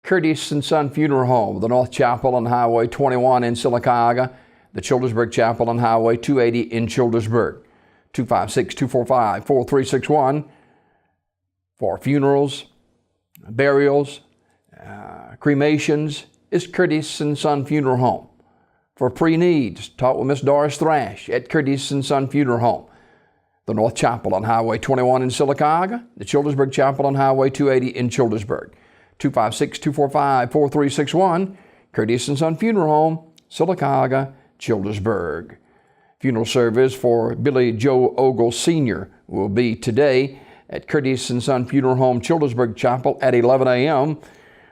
Curtis and Son Funeral Home, the North Chapel on Highway 21 in Sylacauga, the Childersburg Chapel on Highway 280 in Childersburg. 256-245-4361 for funerals, burials, cremations is Curtis and Son Funeral Home. For pre-needs, talk with Miss Doris Thrash at Curtis and Son Funeral Home. The North Chapel on Highway 21 in Sylacauga, the Childersburg Chapel on Highway 280 in Childersburg. 256-245-4361, Curtis and Son Funeral Home, Sylacauga, Childersburg. Funeral service for Billy Joe Ogle Sr. will be today at Curtis and Son Funeral Home, Childersburg Chapel at 11 a.m.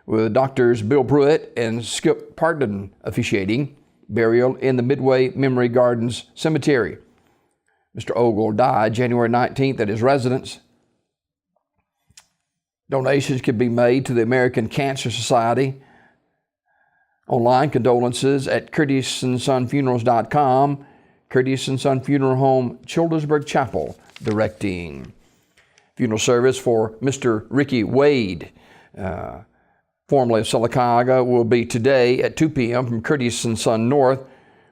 with Doctors Bill Pruitt and Skip Parton officiating. Burial in the Midway Memory Gardens Cemetery. Mr. Ogle died January 19th at his residence. Donations can be made to the American Cancer Society. Online condolences at curtisandsonfunerals.com. Curtis and Son Funeral Home, Childersburg Chapel, directing. Funeral service for Mr. Ricky Wade, formerly of Sylacauga, will be today at 2 p.m. from Curtis and Son North,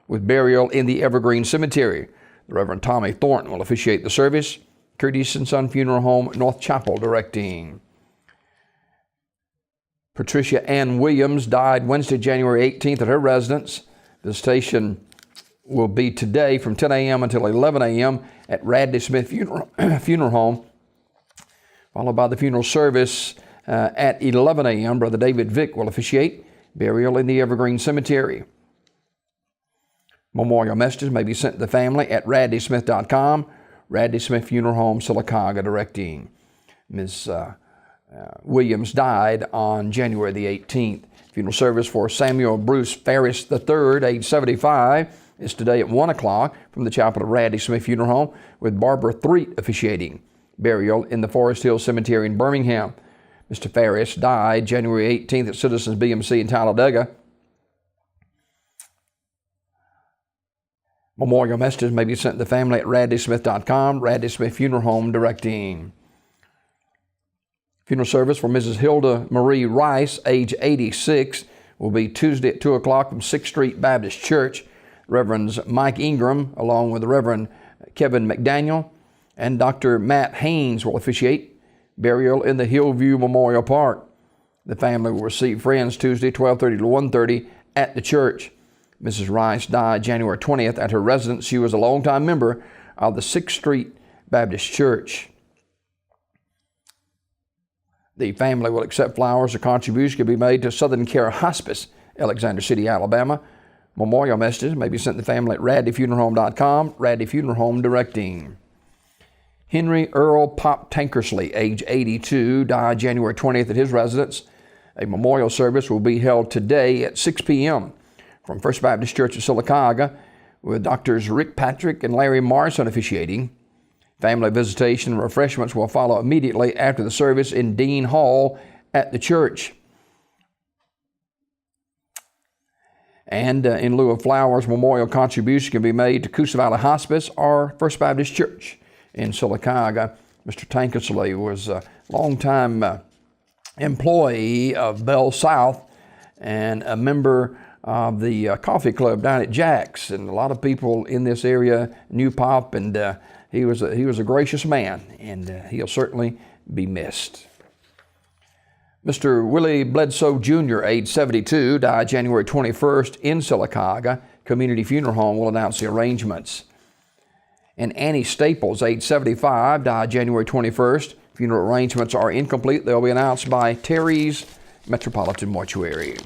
with burial in the Evergreen Cemetery. The Reverend Tommy Thornton will officiate the service. Curtis and Son Funeral Home, North Chapel, directing. Patricia Ann Williams died Wednesday, January 18th at her residence. Visitation will be today from 10 a.m. until 11 a.m. at Radley Smith Funeral Home, followed by the funeral service at 11 a.m. Brother David Vick will officiate. Burial in the Evergreen Cemetery. Memorial messages may be sent to the family at radleysmith.com. Radley Smith Funeral Home, Sylacauga, directing. Ms. Williams died on January the 18th. Funeral service for Samuel Bruce Ferris III, age 75, is today at 1 o'clock from the chapel of Radley Smith Funeral Home, with Barbara Threet officiating. Burial in the Forest Hill Cemetery in Birmingham. Mr. Ferris died January 18th at Citizens BMC in Talladega. Memorial messages may be sent to the family at radleysmith.com. Radley Smith Funeral Home, directing. Funeral service for Mrs. Hilda Marie Rice, age 86, will be Tuesday at 2 o'clock from 6th Street Baptist Church. Reverends Mike Ingram, along with the Reverend Kevin McDaniel, and Dr. Matt Haynes will officiate. Burial in the Hillview Memorial Park. The family will receive friends Tuesday, 12:30 to 1:30 at the church. Mrs. Rice died January 20th at her residence. She was a longtime member of the 6th Street Baptist Church. The family will accept flowers. A contribution can be made to Southern Care Hospice, Alexander City, Alabama. Memorial messages may be sent to the family at radleyfuneralhome.com. Radley Funeral Home, directing. Henry Earl Pop Tankersley, age 82, died January 20th at his residence. A memorial service will be held today at 6 p.m. from First Baptist Church of Sylacauga, with Doctors Rick Patrick and Larry Morrison officiating. Family visitation and refreshments will follow immediately after the service in Dean Hall at the church. And in lieu of flowers, memorial contribution can be made to Coosa Valley Hospice or First Baptist Church in Sylacauga. Mr. Tankersley was a longtime employee of Bell South and a member of the coffee club down at Jack's, and a lot of people in this area knew Pop, and he was a gracious man, and he'll certainly be missed. Mr. Willie Bledsoe Jr., age 72, died January 21st in Sylacauga. Community Funeral Home will announce the arrangements. And Annie Staples, age 75, died January 21st. Funeral arrangements are incomplete. They'll be announced by Terry's Metropolitan Mortuary.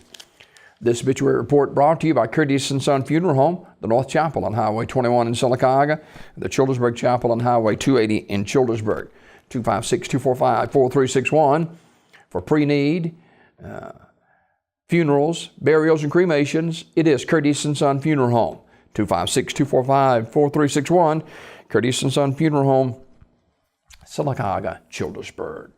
This obituary report brought to you by Curtis and Son Funeral Home, the North Chapel on Highway 21 in Sylacauga, the Childersburg Chapel on Highway 280 in Childersburg. 256-245-4361 for pre-need, funerals, burials, and cremations. It is Curtis and Son Funeral Home. 256-245-4361, Curtis and Son Funeral Home, Sylacauga, Childersburg.